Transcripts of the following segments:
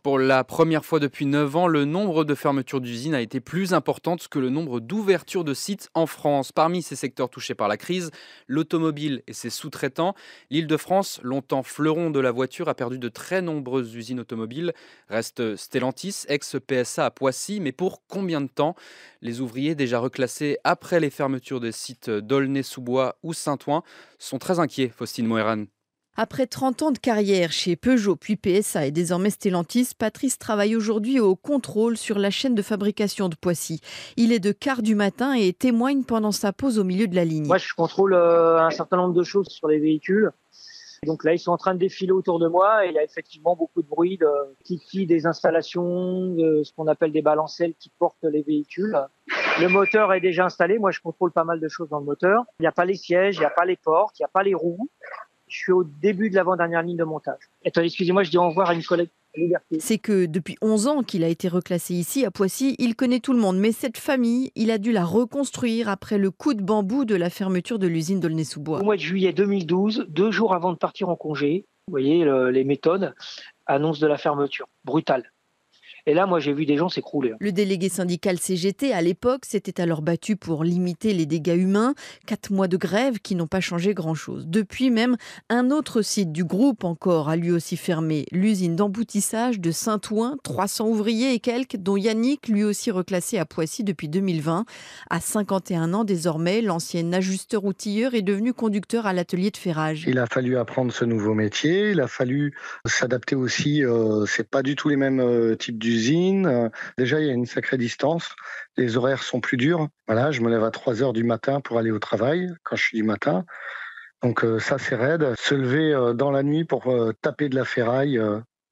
Pour la première fois depuis 9 ans, le nombre de fermetures d'usines a été plus important que le nombre d'ouvertures de sites en France. Parmi ces secteurs touchés par la crise, l'automobile et ses sous-traitants. L'Île-de-France, longtemps fleuron de la voiture, a perdu de très nombreuses usines automobiles. Reste Stellantis, ex-PSA à Poissy, mais pour combien de temps? Les ouvriers déjà reclassés après les fermetures des sites d'Aulnay-sous-Bois ou Saint-Ouen sont très inquiets, Faustine Moeran. Après 30 ans de carrière chez Peugeot puis PSA et désormais Stellantis, Patrice travaille aujourd'hui au contrôle sur la chaîne de fabrication de Poissy. Il est de quart du matin et témoigne pendant sa pause au milieu de la ligne. Moi, je contrôle un certain nombre de choses sur les véhicules. Donc là, ils sont en train de défiler autour de moi et il y a effectivement beaucoup de bruit de cliquetis des installations, de ce qu'on appelle des balancelles qui portent les véhicules. Le moteur est déjà installé. Moi, je contrôle pas mal de choses dans le moteur. Il n'y a pas les sièges, il n'y a pas les portes, il n'y a pas les roues. Je suis au début de l'avant-dernière ligne de montage. Attendez, excusez-moi, je dis au revoir à une collègue. Liberté. C'est que depuis 11 ans qu'il a été reclassé ici à Poissy, il connaît tout le monde. Mais cette famille, il a dû la reconstruire après le coup de bambou de la fermeture de l'usine d'Aulnay-sous-Bois. Au mois de juillet 2012, 2 jours avant de partir en congé, vous voyez les méthodes, annonce de la fermeture, brutale. Et là, moi, j'ai vu des gens s'écrouler. Le délégué syndical CGT, à l'époque, s'était alors battu pour limiter les dégâts humains. 4 mois de grève qui n'ont pas changé grand-chose. Depuis même, un autre site du groupe encore a lui aussi fermé. L'usine d'emboutissage de Saint-Ouen, 300 ouvriers et quelques, dont Yannick, lui aussi reclassé à Poissy depuis 2020. À 51 ans désormais, l'ancien ajusteur outilleur est devenu conducteur à l'atelier de ferrage. Il a fallu apprendre ce nouveau métier. Il a fallu s'adapter aussi. C'est pas du tout les mêmes types d'usines. Déjà, il y a une sacrée distance. Les horaires sont plus durs. Voilà, je me lève à 3 heures du matin pour aller au travail, quand je suis du matin. Donc ça, c'est raide. Se lever dans la nuit pour taper de la ferraille,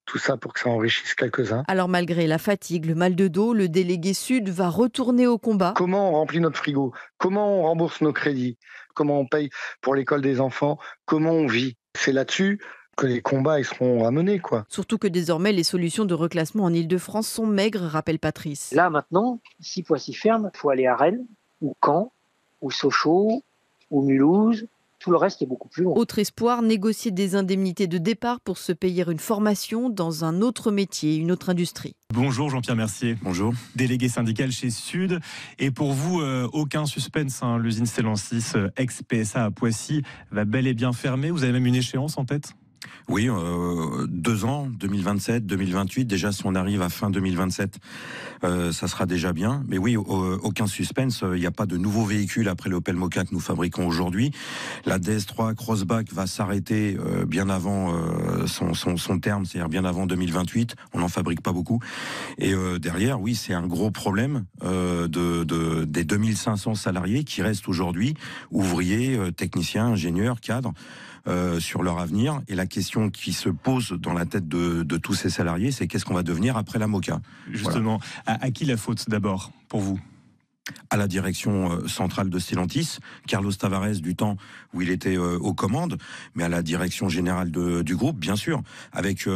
tout ça pour que ça enrichisse quelques-uns. Alors malgré la fatigue, le mal de dos, le délégué Sud va retourner au combat. Comment on remplit notre frigo? Comment on rembourse nos crédits? Comment on paye pour l'école des enfants? Comment on vit? C'est là-dessus que les combats ils seront à mener, quoi. Surtout que désormais, les solutions de reclassement en Île-de-France sont maigres, rappelle Patrice. Là, maintenant, si Poissy ferme, il faut aller à Rennes, ou Caen, ou Sochaux, ou Mulhouse. Tout le reste est beaucoup plus long. Autre espoir, négocier des indemnités de départ pour se payer une formation dans un autre métier, une autre industrie. Bonjour Jean-Pierre Mercier. Bonjour. Délégué syndical chez Sud. Et pour vous, aucun suspense. L'usine Stellantis, ex-PSA à Poissy, va bel et bien fermer. Vous avez même une échéance en tête ? Oui, 2 ans, 2027, 2028. Déjà, si on arrive à fin 2027, ça sera déjà bien. Mais oui, aucun suspense. Il n'y a pas de nouveaux véhicules après l'Opel Mokka que nous fabriquons aujourd'hui. La DS3 Crossback va s'arrêter bien avant son terme, c'est-à-dire bien avant 2028. On n'en fabrique pas beaucoup. Et derrière, oui, c'est un gros problème des 2500 salariés qui restent aujourd'hui, ouvriers, techniciens, ingénieurs, cadres, sur leur avenir. Et la question qui se pose dans la tête de tous ces salariés, c'est qu'est-ce qu'on va devenir après la Mokka? Justement, voilà. À qui la faute d'abord, pour vous? À la direction centrale de Stellantis, Carlos Tavares du temps où il était aux commandes, mais à la direction générale du groupe, bien sûr, avec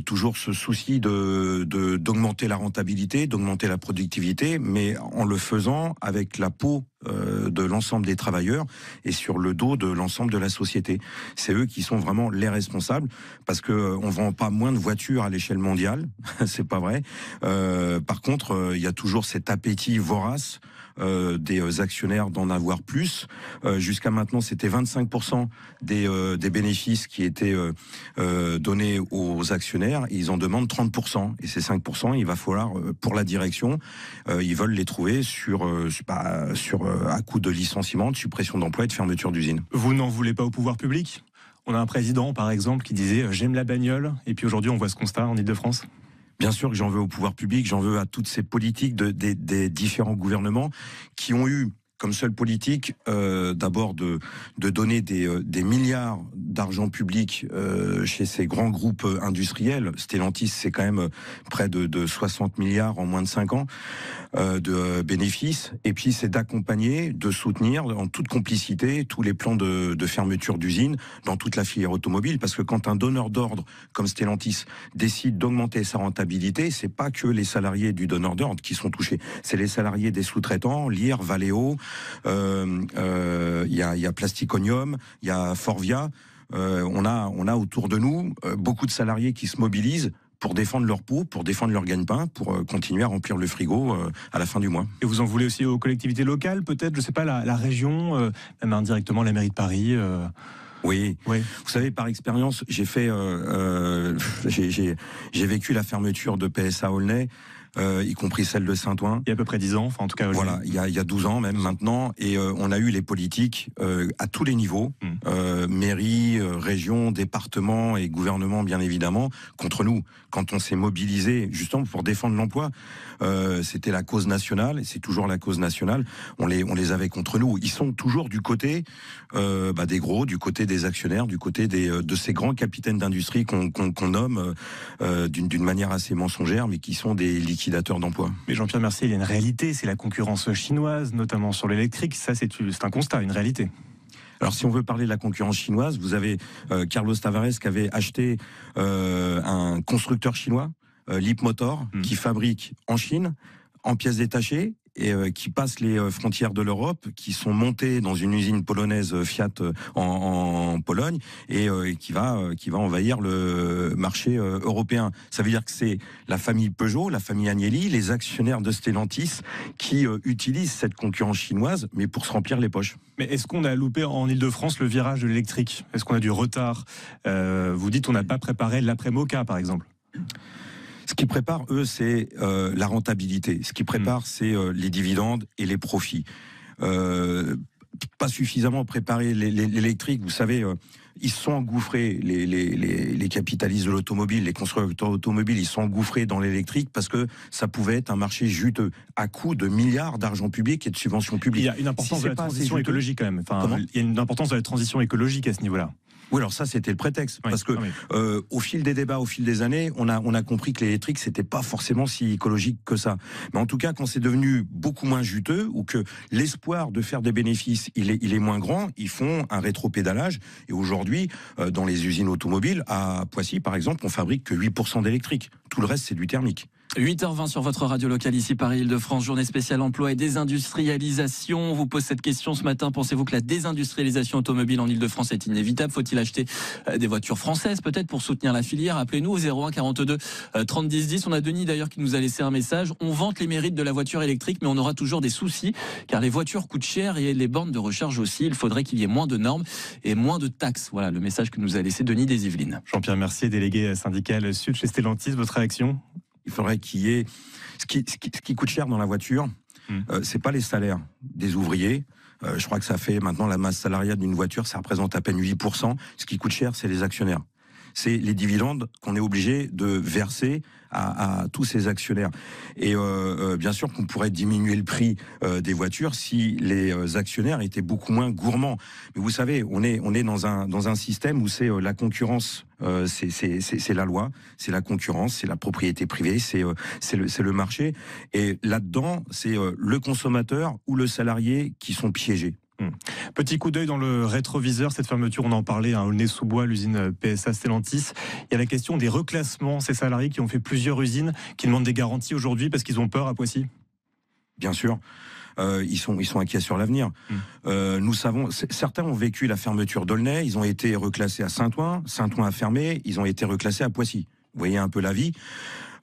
toujours ce souci d'augmenter la rentabilité, d'augmenter la productivité, mais en le faisant avec la peau de l'ensemble des travailleurs et sur le dos de l'ensemble de la société. C'est eux qui sont vraiment les responsables, parce que on vend pas moins de voitures à l'échelle mondiale, c'est pas vrai. Par contre, il y a toujours cet appétit vorace des actionnaires d'en avoir plus. Jusqu'à maintenant, c'était 25% des bénéfices qui étaient donnés aux actionnaires. Et ils en demandent 30%. Et ces 5%, il va falloir, pour la direction, ils veulent les trouver à coup de licenciement, de suppression d'emplois et de fermeture d'usines. Vous n'en voulez pas au pouvoir public? On a un président, par exemple, qui disait « j'aime la bagnole », et puis aujourd'hui, on voit ce constat en Île-de-France. Bien sûr que j'en veux au pouvoir public, j'en veux à toutes ces politiques des différents gouvernements qui ont eu comme seule politique d'abord de donner des milliards d'argent public chez ces grands groupes industriels. Stellantis, c'est quand même près de 60 milliards en moins de 5 ans de bénéfices. Et puis c'est d'accompagner, de soutenir en toute complicité tous les plans de fermeture d'usines dans toute la filière automobile. Parce que quand un donneur d'ordre comme Stellantis décide d'augmenter sa rentabilité, c'est pas que les salariés du donneur d'ordre qui sont touchés. C'est les salariés des sous-traitants, Lear, Valeo, il y a Plasticonium, il y a Forvia. On a autour de nous beaucoup de salariés qui se mobilisent pour défendre leur peau, pour défendre leur gagne-pain, pour continuer à remplir le frigo à la fin du mois. Et vous en voulez aussi aux collectivités locales, peut-être, je sais pas, la région, même indirectement la mairie de Paris Oui. Vous savez, par expérience, j'ai vécu la fermeture de PSA Aulnay, y compris celle de Saint-Ouen. Il y a à peu près 10 ans, enfin en tout cas. Voilà, il y a 12 ans même maintenant, et on a eu les politiques à tous les niveaux, mairie, région, département et gouvernement bien évidemment, contre nous. Quand on s'est mobilisé justement pour défendre l'emploi, c'était la cause nationale, et c'est toujours la cause nationale, on les avait contre nous. Ils sont toujours du côté des gros, du côté des actionnaires, du côté de ces grands capitaines d'industrie qu'on nomme d'une manière assez mensongère, mais qui sont des liquidateurs d'emplois. Mais Jean-Pierre Mercier, il y a une réalité, c'est la concurrence chinoise, notamment sur l'électrique. Ça, c'est un constat, une réalité. Alors, si on veut parler de la concurrence chinoise, vous avez Carlos Tavares qui avait acheté un constructeur chinois, Leapmotor, qui fabrique en Chine, en pièces détachées, et qui passe les frontières de l'Europe, qui sont montés dans une usine polonaise Fiat en Pologne, et qui va envahir le marché européen. Ça veut dire que c'est la famille Peugeot, la famille Agnelli, les actionnaires de Stellantis qui utilisent cette concurrence chinoise, mais pour se remplir les poches. Mais est-ce qu'on a loupé en Ile-de-France le virage de l'électrique? Est-ce qu'on a du retard? Vous dites on n'a pas préparé l'après-Moka, par exemple. Ce qui prépare, eux, c'est la rentabilité. Ce qui prépare, c'est les dividendes et les profits. Pas suffisamment préparé l'électrique. Vous savez, ils se sont engouffrés, les capitalistes de l'automobile, les constructeurs automobiles, ils se sont engouffrés dans l'électrique parce que ça pouvait être un marché juteux, à coût de milliards d'argent public et de subventions publiques. Il y a une importance de la transition écologique quand même. Enfin, il y a une importance de la transition écologique à ce niveau-là. Oui, alors ça, c'était le prétexte. Oui, parce que au fil des débats, au fil des années, on a compris que l'électrique, c'était pas forcément si écologique que ça. Mais en tout cas, quand c'est devenu beaucoup moins juteux, ou que l'espoir de faire des bénéfices, il est moins grand, ils font un rétropédalage. Et aujourd'hui, dans les usines automobiles, à Poissy, par exemple, on fabrique que 8% d'électrique. Tout le reste, c'est du thermique. 8h20 sur votre radio locale ici Paris-Île-de-France, journée spéciale emploi et désindustrialisation. On vous pose cette question ce matin. Pensez-vous que la désindustrialisation automobile en Île-de-France est inévitable? Faut-il acheter des voitures françaises peut-être pour soutenir la filière? Appelez-nous au 01 42 30 10 10. On a Denis d'ailleurs qui nous a laissé un message. On vante les mérites de la voiture électrique, mais on aura toujours des soucis car les voitures coûtent cher et les bornes de recharge aussi. Il faudrait qu'il y ait moins de normes et moins de taxes. Voilà le message que nous a laissé Denis des Yvelines. Jean-Pierre Mercier, délégué syndical Sud chez Stellantis, votre réaction? Il faudrait qu'il y ait... Ce qui coûte cher dans la voiture, c'est pas les salaires des ouvriers. Je crois que ça fait maintenant la masse salariale d'une voiture, ça représente à peine 8%. Ce qui coûte cher, c'est les actionnaires. C'est les dividendes qu'on est obligé de verser à tous ces actionnaires. Et bien sûr qu'on pourrait diminuer le prix des voitures si les actionnaires étaient beaucoup moins gourmands. Mais vous savez, on est dans un système où c'est la concurrence, c'est la loi, c'est la concurrence, c'est la propriété privée, c'est le marché. Et là-dedans, c'est le consommateur ou le salarié qui sont piégés. Petit coup d'œil dans le rétroviseur, cette fermeture, on en parlait, à Aulnay-sous-Bois, l'usine PSA Stellantis. Il y a la question des reclassements, ces salariés qui ont fait plusieurs usines, qui demandent des garanties aujourd'hui parce qu'ils ont peur à Poissy. Bien sûr. Ils sont inquiets sur l'avenir. Nous savons, certains ont vécu la fermeture d'Aulnay, ils ont été reclassés à Saint-Ouen, Saint-Ouen a fermé, ils ont été reclassés à Poissy. Vous voyez un peu la vie.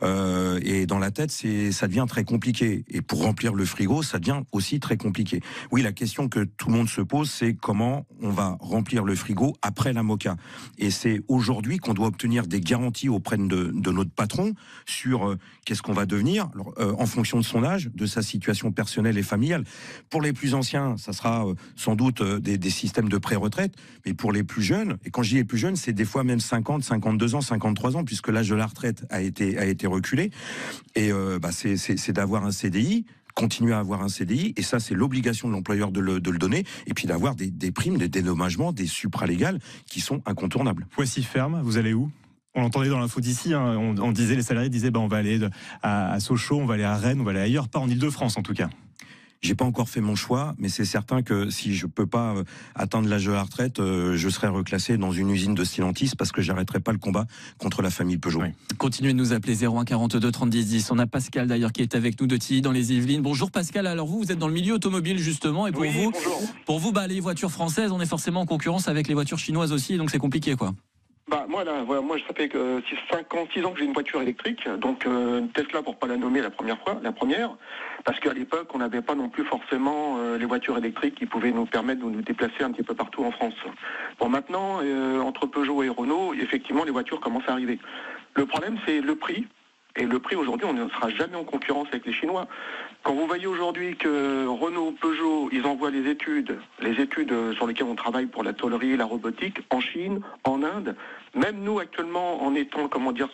Et dans la tête, ça devient très compliqué. Et pour remplir le frigo, ça devient aussi très compliqué. Oui, la question que tout le monde se pose, c'est comment on va remplir le frigo après la Moka. Et c'est aujourd'hui qu'on doit obtenir des garanties auprès de notre patron sur qu'est-ce qu'on va devenir, alors, en fonction de son âge, de sa situation personnelle et familiale. Pour les plus anciens, ça sera sans doute des systèmes de pré-retraite, mais pour les plus jeunes, et quand je dis les plus jeunes, c'est des fois même 50, 52 ans, 53 ans, puisque l'âge de la retraite a été reculé, et c'est d'avoir un CDI, continuer à avoir un CDI, et ça c'est l'obligation de l'employeur de le donner, et puis d'avoir des primes, des dédommagements, des supralégales qui sont incontournables. Poissy ferme, vous allez où? On l'entendait dans l'info d'ici, hein, on disait, les salariés disaient on va aller à Sochaux, on va aller à Rennes, on va aller ailleurs, pas en Île-de-France en tout cas. J'ai pas encore fait mon choix, mais c'est certain que si je peux pas atteindre l'âge de la retraite, je serai reclassé dans une usine de Stellantis parce que j'arrêterai pas le combat contre la famille Peugeot. Oui. Continuez de nous appeler 01 42 30 10 10. On a Pascal d'ailleurs qui est avec nous de Tilly dans les Yvelines. Bonjour Pascal, alors vous êtes dans le milieu automobile justement, et pour vous les voitures françaises, on est forcément en concurrence avec les voitures chinoises aussi, donc c'est compliqué quoi. Moi, là, voilà, ça fait 6 ans que j'ai une voiture électrique, donc Tesla pour pas la nommer la première, parce qu'à l'époque, on n'avait pas non plus forcément les voitures électriques qui pouvaient nous permettre de nous déplacer un petit peu partout en France. Bon, maintenant, entre Peugeot et Renault, effectivement, les voitures commencent à arriver. Le problème, c'est le prix. Et le prix, aujourd'hui, on ne sera jamais en concurrence avec les Chinois. Quand vous voyez aujourd'hui que Renault, Peugeot, ils envoient les études sur lesquelles on travaille pour la tôlerie, la robotique, en Chine, en Inde, même nous, actuellement, en étant,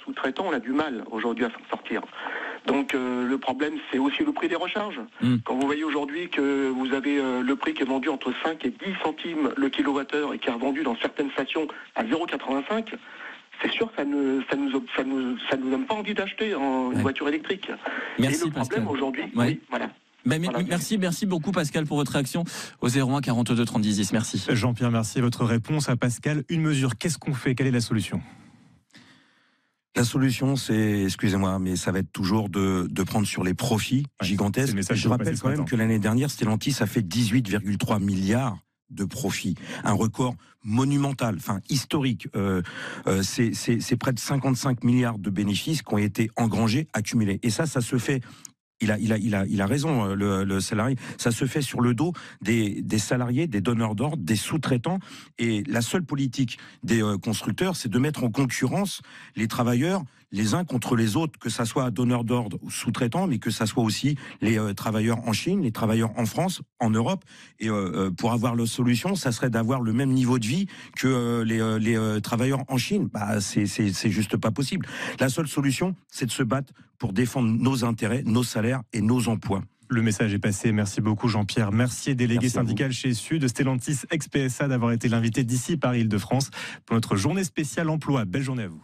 sous-traitants, on a du mal aujourd'hui à s'en sortir. Donc le problème, c'est aussi le prix des recharges. Quand vous voyez aujourd'hui que vous avez le prix qui est vendu entre 5 et 10 centimes le kilowattheure et qui est revendu dans certaines stations à 0,85, c'est sûr que ça nous donne pas envie d'acheter une voiture électrique. Merci, et le problème Pascal. aujourd'hui, Ouais. oui, voilà. Merci beaucoup Pascal pour votre réaction au 01 42 30 10. Merci. Jean-Pierre, merci. Votre réponse à Pascal. Une mesure, qu'est-ce qu'on fait? Quelle est la solution? La solution, c'est, excusez-moi, mais ça va être toujours de prendre sur les profits gigantesques. Je rappelle quand même que l'année dernière, Stellantis a fait 18,3 milliards de profit, un record monumental, historique. C'est près de 55 milliards de bénéfices qui ont été engrangés, accumulés. Et ça se fait. Il a raison, le salarié. Ça se fait sur le dos des salariés, des donneurs d'ordre, des sous-traitants. Et la seule politique des constructeurs, c'est de mettre en concurrence les travailleurs les uns contre les autres, que ça soit donneurs d'ordre ou sous-traitants, mais que ça soit aussi les travailleurs en Chine, les travailleurs en France, en Europe. Et pour avoir la solution, ça serait d'avoir le même niveau de vie que les travailleurs en Chine. C'est juste pas possible. La seule solution, c'est de se battre pour défendre nos intérêts, nos salaires et nos emplois. Le message est passé. Merci beaucoup Jean-Pierre Mercier, délégué syndical chez Sud, Stellantis ex-PSA, d'avoir été l'invité d'ici par Île-de-France pour notre journée spéciale emploi. Belle journée à vous.